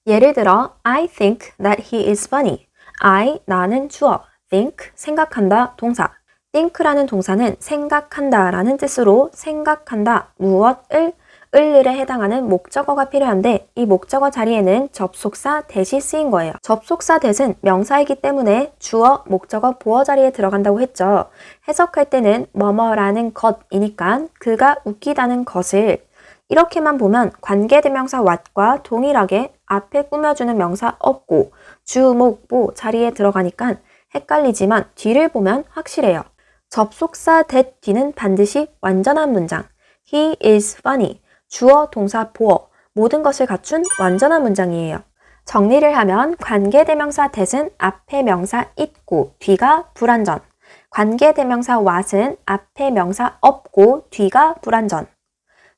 예를 들어 I think that he is funny. I, 나는 주어. think, 생각한다, 동사. think라는 동사는 생각한다 라는 뜻으로 생각한다, 무엇을, 을에 해당하는 목적어가 필요한데 이 목적어 자리에는 접속사 that이 쓰인 거예요. 접속사 that은 명사이기 때문에 주어, 목적어, 보어 자리에 들어간다고 했죠. 해석할 때는 뭐뭐라는 것이니까 그가 웃기다는 것을 이렇게만 보면 관계대명사 what과 동일하게 앞에 꾸며주는 명사 없고 주, 목, 보 자리에 들어가니까 헷갈리지만 뒤를 보면 확실해요. 접속사 that 뒤는 반드시 완전한 문장. He is funny. 주어, 동사, 보어 모든 것을 갖춘 완전한 문장이에요. 정리를 하면 관계대명사 that은 앞에 명사 있고 뒤가 불완전. 관계대명사 what은 앞에 명사 없고 뒤가 불완전.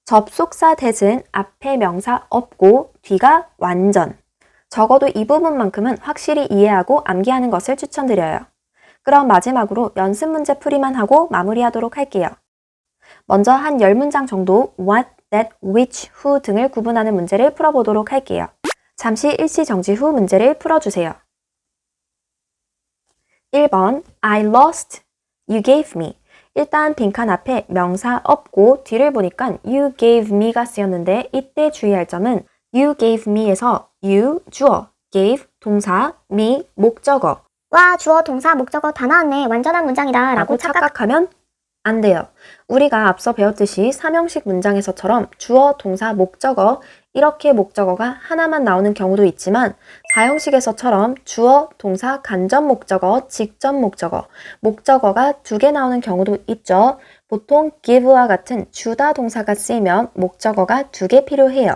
접속사 that은 앞에 명사 없고 뒤가 완전. 적어도 이 부분만큼은 확실히 이해하고 암기하는 것을 추천드려요. 그럼 마지막으로 연습 문제 풀이만 하고 마무리하도록 할게요. 먼저 한 10문장 정도 what, that, which, who 등을 구분하는 문제를 풀어보도록 할게요. 잠시 일시 정지 후 문제를 풀어주세요. 1번 I lost, you gave me. 일단 빈칸 앞에 명사 없고 뒤를 보니까 you gave me가 쓰였는데 이때 주의할 점은 you gave me에서 you, 주어, gave, 동사, me, 목적어. 와, 주어, 동사, 목적어 다 나왔네. 완전한 문장이다. 라고 착각하면 안 돼요. 우리가 앞서 배웠듯이 삼형식 문장에서처럼 주어, 동사, 목적어 이렇게 목적어가 하나만 나오는 경우도 있지만 사형식에서처럼 주어, 동사, 간접 목적어, 직접 목적어, 목적어가 2개 나오는 경우도 있죠. 보통 give와 같은 주다 동사가 쓰이면 목적어가 2개 필요해요.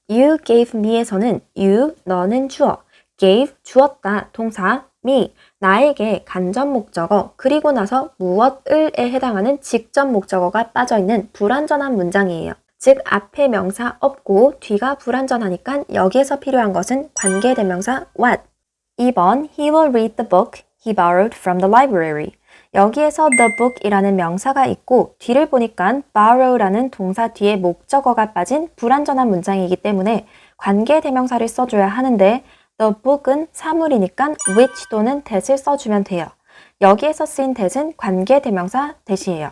You gave me에서는 you, 너는 주어, gave, 주었다, 동사, me, 나에게 간접 목적어, 그리고 나서 무엇을에 해당하는 직접 목적어가 빠져있는 불완전한 문장이에요. 즉 앞에 명사 없고 뒤가 불완전하니까 여기에서 필요한 것은 관계대명사 what. 2번 He will read the book he borrowed from the library. 여기에서 the book이라는 명사가 있고 뒤를 보니까 borrow라는 동사 뒤에 목적어가 빠진 불완전한 문장이기 때문에 관계대명사를 써줘야 하는데 the book은 사물이니까 which 또는 that을 써주면 돼요. 여기에서 쓰인 that은 관계대명사 that이에요.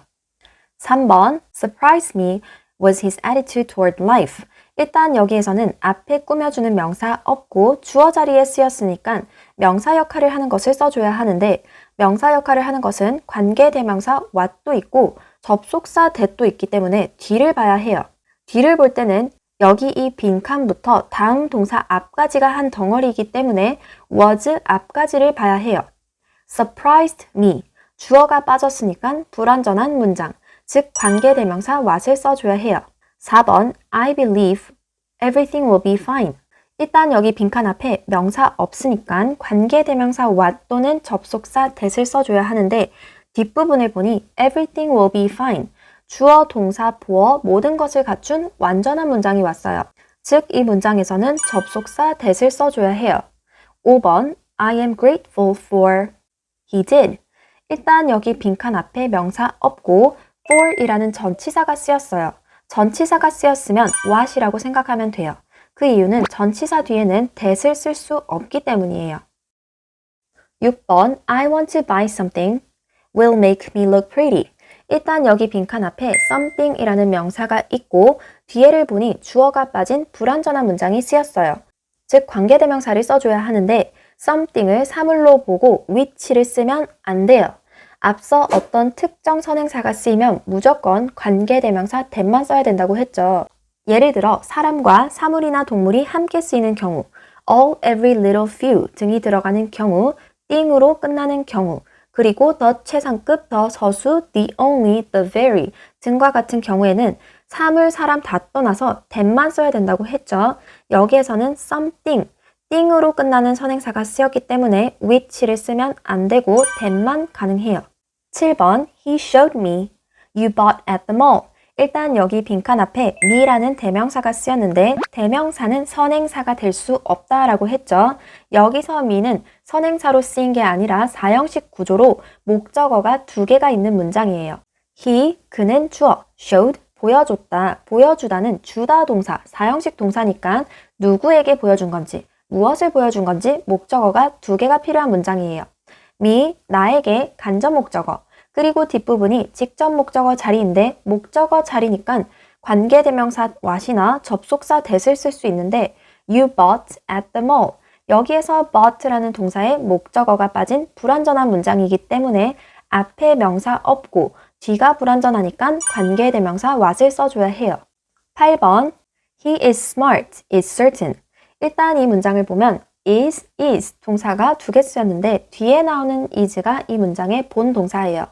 3번 Surprise me was his attitude toward life. 일단 여기에서는 앞에 꾸며주는 명사 없고 주어 자리에 쓰였으니까 명사 역할을 하는 것을 써줘야 하는데 명사 역할을 하는 것은 관계대명사 what도 있고 접속사 that도 있기 때문에 뒤를 봐야 해요. 뒤를 볼 때는 여기 이 빈칸부터 다음 동사 앞까지가 한 덩어리이기 때문에 was 앞까지를 봐야 해요. Surprised me. 주어가 빠졌으니까 불완전한 문장. 즉 관계대명사 what을 써줘야 해요. 4번 I believe everything will be fine. 일단 여기 빈칸 앞에 명사 없으니까 관계대명사 what 또는 접속사 that을 써줘야 하는데 뒷부분을 보니 everything will be fine. 주어, 동사, 보어 모든 것을 갖춘 완전한 문장이 왔어요. 즉 이 문장에서는 접속사 that을 써줘야 해요. 5번 I am grateful for he did. 일단 여기 빈칸 앞에 명사 없고 for이라는 전치사가 쓰였어요. 전치사가 쓰였으면 what이라고 생각하면 돼요. 그 이유는 전치사 뒤에는 that을 쓸 수 없기 때문이에요. 6번 I want to buy something will make me look pretty. 일단 여기 빈칸 앞에 something이라는 명사가 있고 뒤에를 보니 주어가 빠진 불완전한 문장이 쓰였어요. 즉 관계대명사를 써줘야 하는데 something을 사물로 보고 which를 쓰면 안 돼요. 앞서 어떤 특정 선행사가 쓰이면 무조건 관계대명사 that만 써야 된다고 했죠. 예를 들어 사람과 사물이나 동물이 함께 쓰이는 경우, all, every, little, few 등이 들어가는 경우, 띵으로 끝나는 경우, 그리고 the 최상급, the 서수, the only, the very 등과 같은 경우에는 사물, 사람 다 떠나서 that만 써야 된다고 했죠. 여기에서는 something, 띵으로 끝나는 선행사가 쓰였기 때문에 which를 쓰면 안 되고 that만 가능해요. 7번 He showed me. You bought at the mall. 일단 여기 빈칸 앞에 me라는 대명사가 쓰였는데 대명사는 선행사가 될 수 없다라고 했죠. 여기서 me는 선행사로 쓰인 게 아니라 사형식 구조로 목적어가 두 개가 있는 문장이에요. He, 그는 주어, showed, 보여줬다, 보여주다는 주다 동사, 사형식 동사니까 누구에게 보여준 건지, 무엇을 보여준 건지 목적어가 두 개가 필요한 문장이에요. me, 나에게 간접 목적어, 그리고 뒷부분이 직접 목적어 자리인데 목적어 자리니까 관계대명사 what이나 접속사 that을 쓸 수 있는데 You bought at the mall. 여기에서 bought라는 동사에 목적어가 빠진 불완전한 문장이기 때문에 앞에 명사 없고 뒤가 불완전하니까 관계대명사 what을 써줘야 해요. 8번 He is smart, is certain. 일단 이 문장을 보면 is 동사가 두 개 쓰였는데 뒤에 나오는 is가 이 문장의 본 동사예요.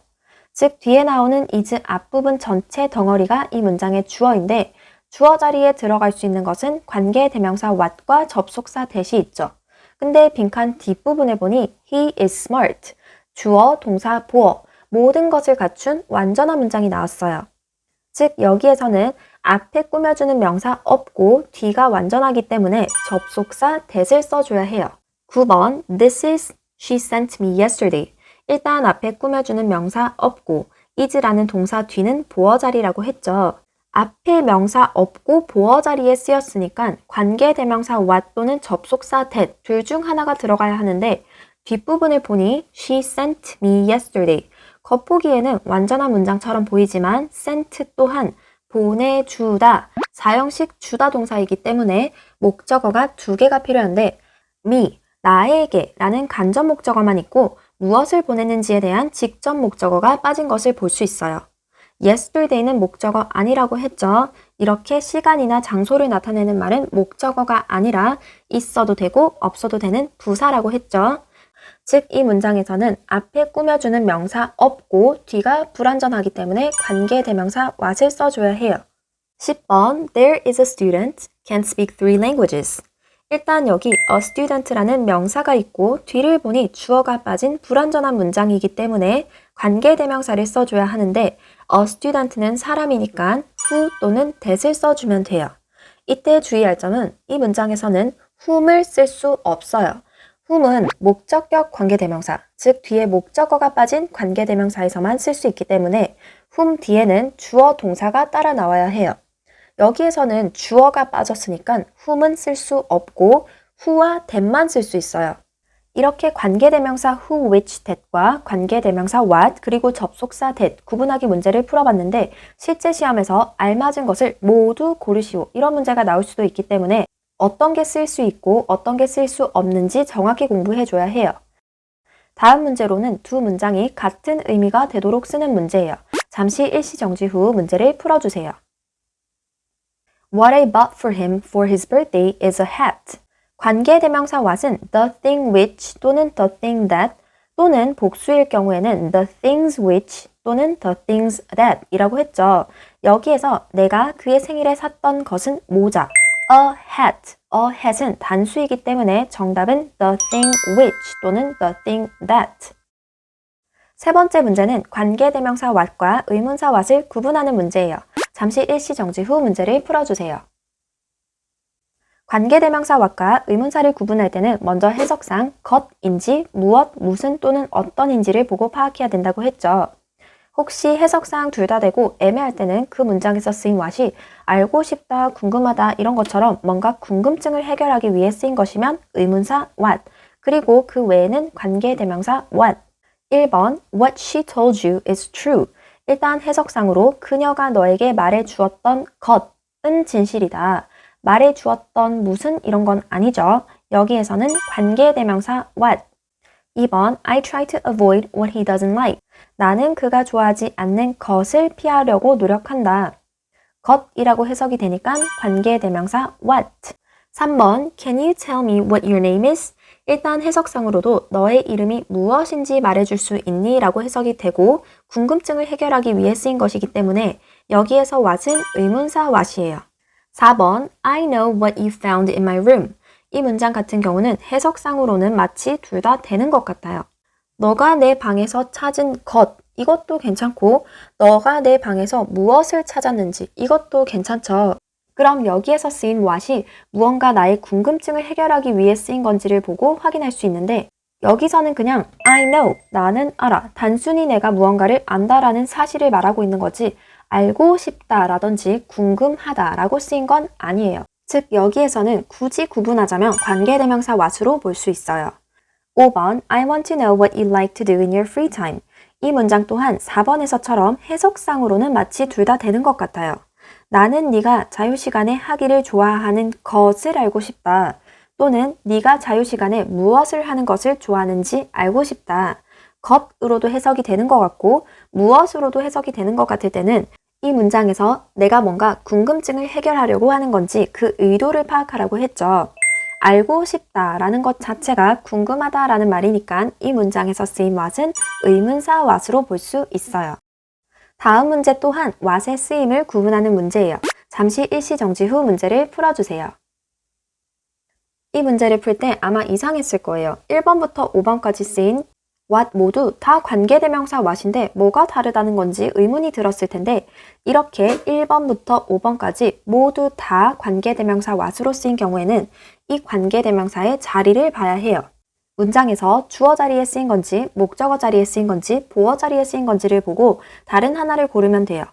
즉 뒤에 나오는 is 앞부분 전체 덩어리가 이 문장의 주어인데 주어 자리에 들어갈 수 있는 것은 관계대명사 what과 접속사 that이 있죠. 근데 빈칸 뒷부분을 보니 he is smart, 주어, 동사, 보어 모든 것을 갖춘 완전한 문장이 나왔어요. 즉 여기에서는 앞에 꾸며주는 명사 없고 뒤가 완전하기 때문에 접속사 that을 써줘야 해요. 9번 This is she sent me yesterday. 일단 앞에 꾸며주는 명사 없고 is라는 동사 뒤는 보어 자리라고 했죠. 앞에 명사 없고 보어 자리에 쓰였으니까 관계대명사 what 또는 접속사 that 둘 중 하나가 들어가야 하는데 뒷부분을 보니 she sent me yesterday. 겉보기에는 완전한 문장처럼 보이지만 sent 또한 보내주다, 사형식 주다 동사이기 때문에 목적어가 두 개가 필요한데 me, 나에게 라는 간접 목적어만 있고 무엇을 보냈는지에 대한 직접 목적어가 빠진 것을 볼 수 있어요. yesterday는 목적어 아니라고 했죠. 이렇게 시간이나 장소를 나타내는 말은 목적어가 아니라 있어도 되고 없어도 되는 부사라고 했죠. 즉 이 문장에서는 앞에 꾸며주는 명사 없고 뒤가 불완전하기 때문에 관계대명사 what을 써줘야 해요. 10번 There is a student can speak 3 languages. 일단 여기 a student라는 명사가 있고 뒤를 보니 주어가 빠진 불완전한 문장이기 때문에 관계대명사를 써줘야 하는데 a student는 사람이니까 who 또는 that을 써주면 돼요. 이때 주의할 점은 이 문장에서는 whom을 쓸 수 없어요. whom은 목적격 관계대명사, 즉 뒤에 목적어가 빠진 관계대명사에서만 쓸 수 있기 때문에 whom 뒤에는 주어 동사가 따라 나와야 해요. 여기에서는 주어가 빠졌으니까 whom은 쓸 수 없고 who와 that만 쓸 수 있어요. 이렇게 관계대명사 who, which, that과 관계대명사 what 그리고 접속사 that 구분하기 문제를 풀어봤는데 실제 시험에서 알맞은 것을 모두 고르시오 이런 문제가 나올 수도 있기 때문에 어떤 게 쓸 수 있고 어떤 게 쓸 수 없는지 정확히 공부해줘야 해요. 다음 문제로는 두 문장이 같은 의미가 되도록 쓰는 문제예요. 잠시 일시 정지 후 문제를 풀어주세요. What I bought for him for his birthday is a hat. 관계대명사 what은 the thing which 또는 the thing that 또는 복수일 경우에는 the things which 또는 the things that 이라고 했죠. 여기에서 내가 그의 생일에 샀던 것은 모자, a hat. a hat은 단수이기 때문에 정답은 the thing which 또는 the thing that. 세 번째 문제는 관계대명사 what과 의문사 what을 구분하는 문제예요. 잠시 일시 정지 후 문제를 풀어주세요. 관계대명사 what과 의문사를 구분할 때는 먼저 해석상 것인지 무엇, 무슨 또는 어떤인지를 보고 파악해야 된다고 했죠. 혹시 해석상 둘 다 되고 애매할 때는 그 문장에서 쓰인 what이 알고 싶다, 궁금하다 이런 것처럼 뭔가 궁금증을 해결하기 위해 쓰인 것이면 의문사 what, 그리고 그 외에는 관계대명사 what. 1번 What she told you is true. 일단 해석상으로 그녀가 너에게 말해 주었던 것은 진실이다. 말해 주었던 무슨 이런 건 아니죠. 여기에서는 관계대명사 what. 2번 I try to avoid what he doesn't like. 나는 그가 좋아하지 않는 것을 피하려고 노력한다. 것이라고 해석이 되니까 관계대명사 what. 3번 Can you tell me what your name is? 일단 해석상으로도 너의 이름이 무엇인지 말해줄 수 있니? 라고 해석이 되고 궁금증을 해결하기 위해 쓰인 것이기 때문에 여기에서 what은 의문사 what이에요. 4번 I know what you found in my room. 이 문장 같은 경우는 해석상으로는 마치 둘 다 되는 것 같아요. 너가 내 방에서 찾은 것, 이것도 괜찮고 너가 내 방에서 무엇을 찾았는지 이것도 괜찮죠. 그럼 여기에서 쓰인 what이 무언가 나의 궁금증을 해결하기 위해 쓰인 건지를 보고 확인할 수 있는데 여기서는 그냥 I know, 나는 알아. 단순히 내가 무언가를 안다라는 사실을 말하고 있는 거지 알고 싶다라든지 궁금하다라고 쓰인 건 아니에요. 즉 여기에서는 굳이 구분하자면 관계대명사 what으로 볼 수 있어요. 5번 I want to know what you like to do in your free time. 이 문장 또한 4번에서처럼 해석상으로는 마치 둘 다 되는 것 같아요. 나는 네가 자유시간에 하기를 좋아하는 것을 알고 싶다. 또는 네가 자유시간에 무엇을 하는 것을 좋아하는지 알고 싶다. 것으로도 해석이 되는 것 같고 무엇으로도 해석이 되는 것 같을 때는 이 문장에서 내가 뭔가 궁금증을 해결하려고 하는 건지 그 의도를 파악하라고 했죠. 알고 싶다라는 것 자체가 궁금하다라는 말이니까 이 문장에서 쓰인 what은 의문사 what으로 볼 수 있어요. 다음 문제 또한 what의 쓰임을 구분하는 문제예요. 잠시 일시정지 후 문제를 풀어주세요. 이 문제를 풀 때 아마 이상했을 거예요. 1번부터 5번까지 쓰인 what 모두 다 관계대명사 what인데 뭐가 다르다는 건지 의문이 들었을 텐데 이렇게 1번부터 5번까지 모두 다 관계대명사 what으로 쓰인 경우에는 이 관계대명사의 자리를 봐야 해요. 문장에서 주어 자리에 쓰인 건지 목적어 자리에 쓰인 건지 보어 자리에 쓰인 건지를 보고 다른 하나를 고르면 돼요.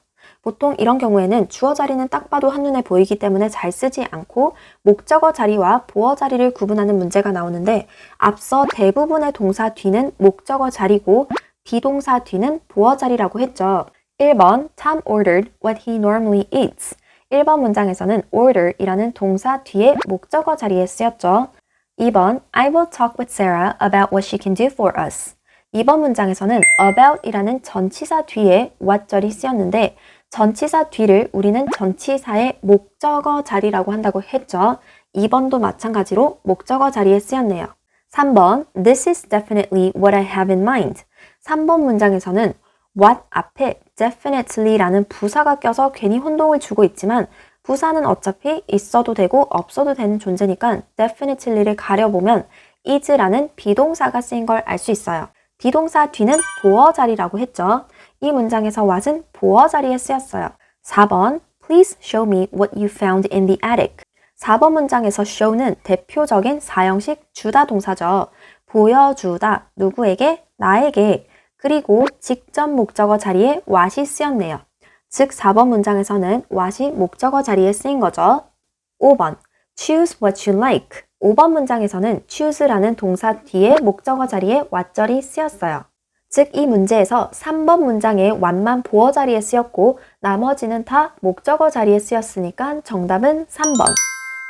보통 이런 경우에는 주어 자리는 딱 봐도 한눈에 보이기 때문에 잘 쓰지 않고 목적어 자리와 보어 자리를 구분하는 문제가 나오는데 앞서 대부분의 동사 뒤는 목적어 자리고 비동사 뒤는 보어 자리라고 했죠. 1번 Tom ordered what he normally eats. 1번 문장에서는 order이라는 동사 뒤에 목적어 자리에 쓰였죠. 2번 I will talk with Sarah about what she can do for us. 2번 문장에서는 about이라는 전치사 뒤에 what절이 쓰였는데 전치사 뒤를 우리는 전치사의 목적어 자리라고 한다고 했죠. 2번도 마찬가지로 목적어 자리에 쓰였네요. 3번 This is definitely what I have in mind. 3번 문장에서는 what 앞에 definitely라는 부사가 껴서 괜히 혼동을 주고 있지만 부사는 어차피 있어도 되고 없어도 되는 존재니까 definitely를 가려보면 is라는 비동사가 쓰인 걸 알 수 있어요. 비동사 뒤는 보어 자리라고 했죠. 이 문장에서 what은 보어 자리에 쓰였어요. 4번 Please show me what you found in the attic. 4번 문장에서 show는 대표적인 사형식 주다 동사죠. 보여주다, 누구에게? 나에게. 그리고 직접 목적어 자리에 what이 쓰였네요. 즉 4번 문장에서는 what이 목적어 자리에 쓰인 거죠. 5번 Choose what you like. 5번 문장에서는 choose라는 동사 뒤에 목적어 자리에 what절이 쓰였어요. 즉 이 문제에서 3번 문장에 what만 보어 자리에 쓰였고 나머지는 다 목적어 자리에 쓰였으니까 정답은 3번.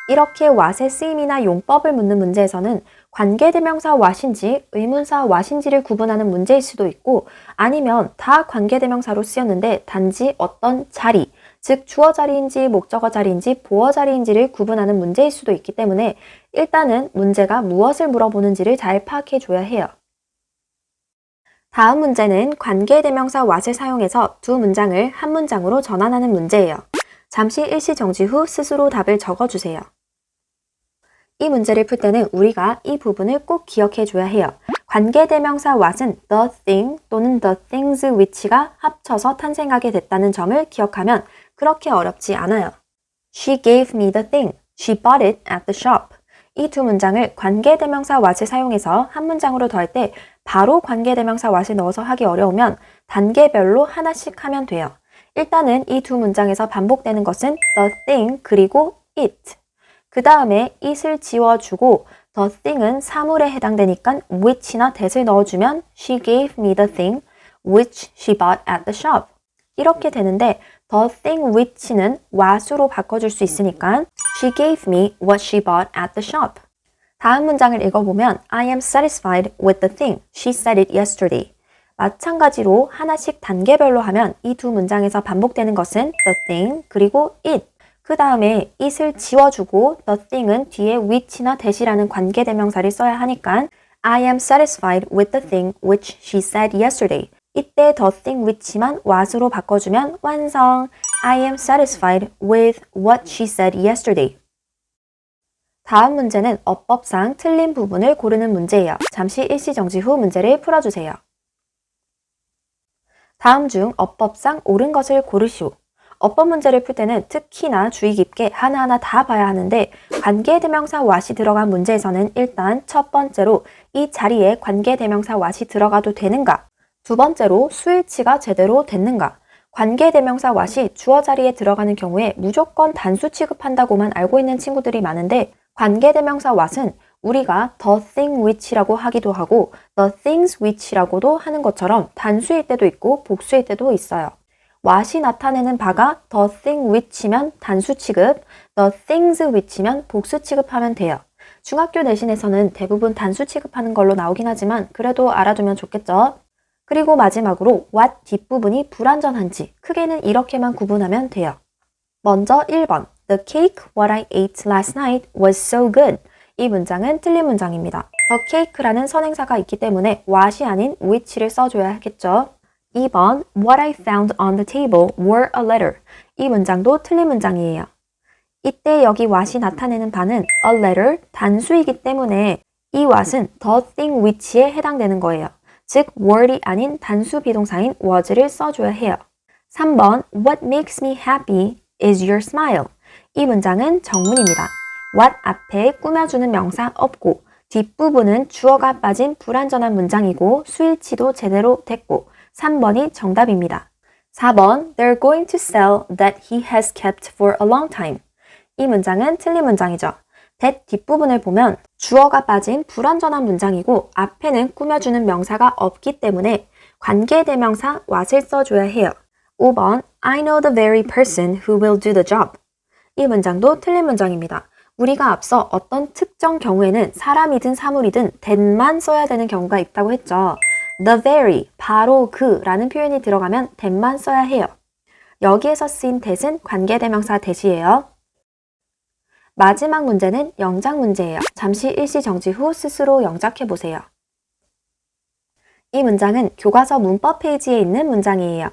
이렇게 what의 쓰임이나 용법을 묻는 문제에서는 관계대명사 what인지 의문사 what인지를 구분하는 문제일 수도 있고 아니면 다 관계대명사로 쓰였는데 단지 어떤 자리, 즉 주어 자리인지 목적어 자리인지 보어 자리인지를 구분하는 문제일 수도 있기 때문에 일단은 문제가 무엇을 물어보는지를 잘 파악해 줘야 해요. 다음 문제는 관계대명사 what을 사용해서 두 문장을 한 문장으로 전환하는 문제예요. 잠시 일시정지 후 스스로 답을 적어주세요. 이 문제를 풀 때는 우리가 이 부분을 꼭 기억해 줘야 해요. 관계대명사 what은 the thing 또는 the things which가 합쳐서 탄생하게 됐다는 점을 기억하면 그렇게 어렵지 않아요. She gave me the thing. She bought it at the shop. 이 두 문장을 관계대명사 what을 사용해서 한 문장으로 더할 때 바로 관계대명사 what을 넣어서 하기 어려우면 단계별로 하나씩 하면 돼요. 일단은 이 두 문장에서 반복되는 것은 the thing 그리고 it. 그 다음에 it을 지워주고 the thing은 사물에 해당되니까 which나 that을 넣어주면 she gave me the thing which she bought at the shop. 이렇게 되는데 the thing which는 what으로 바꿔줄 수 있으니까 she gave me what she bought at the shop. 다음 문장을 읽어보면 I am satisfied with the thing. She said it yesterday. 마찬가지로 하나씩 단계별로 하면 이 두 문장에서 반복되는 것은 the thing 그리고 it. 그 다음에 it을 지워주고 the thing은 뒤에 which나 that이라는 관계대명사를 써야 하니까 I am satisfied with the thing which she said yesterday. 이때 the thing which만 what으로 바꿔주면 완성. I am satisfied with what she said yesterday. 다음 문제는 어법상 틀린 부분을 고르는 문제예요. 잠시 일시정지 후 문제를 풀어주세요. 다음 중 어법상 옳은 것을 고르시오. 어법 문제를 풀 때는 특히나 주의 깊게 하나하나 다 봐야 하는데 관계대명사 what이 들어간 문제에서는 일단 첫 번째로 이 자리에 관계대명사 what이 들어가도 되는가? 두 번째로 수일치가 제대로 됐는가? 관계대명사 what이 주어 자리에 들어가는 경우에 무조건 단수 취급한다고만 알고 있는 친구들이 많은데 관계대명사 what은 우리가 the thing which라고 하기도 하고 the things which라고도 하는 것처럼 단수일 때도 있고 복수일 때도 있어요. what이 나타내는 바가 the thing which면 단수 취급, the things which면 복수 취급하면 돼요. 중학교 내신에서는 대부분 단수 취급하는 걸로 나오긴 하지만 그래도 알아두면 좋겠죠? 그리고 마지막으로 what 뒷부분이 불완전한지 크게는 이렇게만 구분하면 돼요. 먼저 1번 The cake what I ate last night was so good. 이 문장은 틀린 문장입니다. The cake라는 선행사가 있기 때문에 what이 아닌 which를 써줘야 하겠죠. 2번 What I found on the table were a letter. 이 문장도 틀린 문장이에요. 이때 여기 what이 나타내는 바는 a letter, 단수이기 때문에 이 what은 the thing which에 해당되는 거예요. 즉 were이 아닌 단수 비동사인 was를 써줘야 해요. 3번 What makes me happy is your smile. 이 문장은 정문입니다. what 앞에 꾸며주는 명사 없고 뒷부분은 주어가 빠진 불완전한 문장이고 수일치도 제대로 됐고 3번이 정답입니다. 4번 They're going to sell that he has kept for a long time. 이 문장은 틀린 문장이죠. that 뒷부분을 보면 주어가 빠진 불완전한 문장이고 앞에는 꾸며주는 명사가 없기 때문에 관계대명사 what을 써줘야 해요. 5번 I know the very person who will do the job. 이 문장도 틀린 문장입니다. 우리가 앞서 어떤 특정 경우에는 사람이든 사물이든 that만 써야 되는 경우가 있다고 했죠. the very, 바로 그 라는 표현이 들어가면 that만 써야 해요. 여기에서 쓰인 that은 관계대명사 that이에요. 마지막 문제는 영작 문제예요. 잠시 일시정지 후 스스로 영작해보세요. 이 문장은 교과서 문법 페이지에 있는 문장이에요.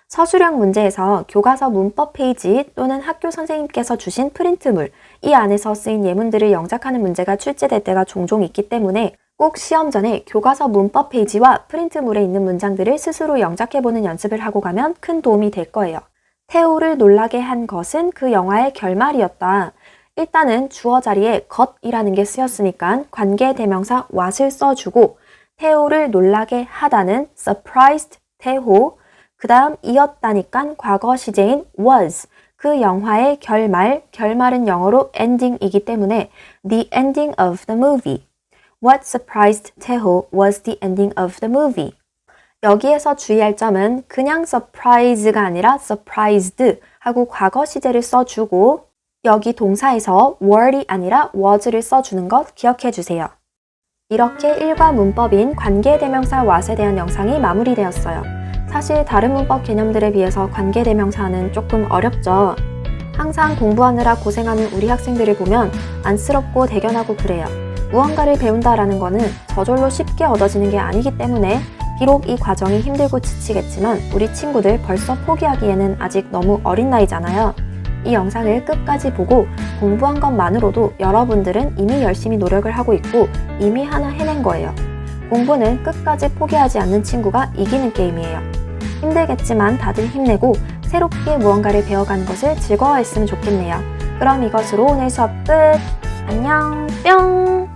서술형 문제에서 교과서 문법 페이지 또는 학교 선생님께서 주신 프린트물, 이 안에서 쓰인 예문들을 영작하는 문제가 출제될 때가 종종 있기 때문에 꼭 시험 전에 교과서 문법 페이지와 프린트물에 있는 문장들을 스스로 영작해보는 연습을 하고 가면 큰 도움이 될 거예요. 태호를 놀라게 한 것은 그 영화의 결말이었다. 일단은 주어 자리에 것이라는 게 쓰였으니까 관계대명사 what을 써주고 태호를 놀라게 하다는 surprised 태호, 그 다음 이었다니깐 과거 시제인 was, 그 영화의 결말은 영어로 ending이기 때문에 the ending of the movie. What surprised Taeho was the ending of the movie. 여기에서 주의할 점은 그냥 surprise가 아니라 surprised 하고 과거 시제를 써주고 여기 동사에서 were이 아니라 was를 써주는 것 기억해 주세요. 이렇게 일과 문법인 관계대명사 what에 대한 영상이 마무리되었어요. 사실 다른 문법 개념들에 비해서 관계대명사는 조금 어렵죠. 항상 공부하느라 고생하는 우리 학생들을 보면 안쓰럽고 대견하고 그래요. 무언가를 배운다라는 거는 저절로 쉽게 얻어지는 게 아니기 때문에 비록 이 과정이 힘들고 지치겠지만 우리 친구들 벌써 포기하기에는 아직 너무 어린 나이잖아요. 이 영상을 끝까지 보고 공부한 것만으로도 여러분들은 이미 열심히 노력을 하고 있고 이미 하나 해낸 거예요. 공부는 끝까지 포기하지 않는 친구가 이기는 게임이에요. 힘들겠지만 다들 힘내고 새롭게 무언가를 배워가는 것을 즐거워했으면 좋겠네요. 그럼 이것으로 오늘 수업 끝! 안녕! 뿅!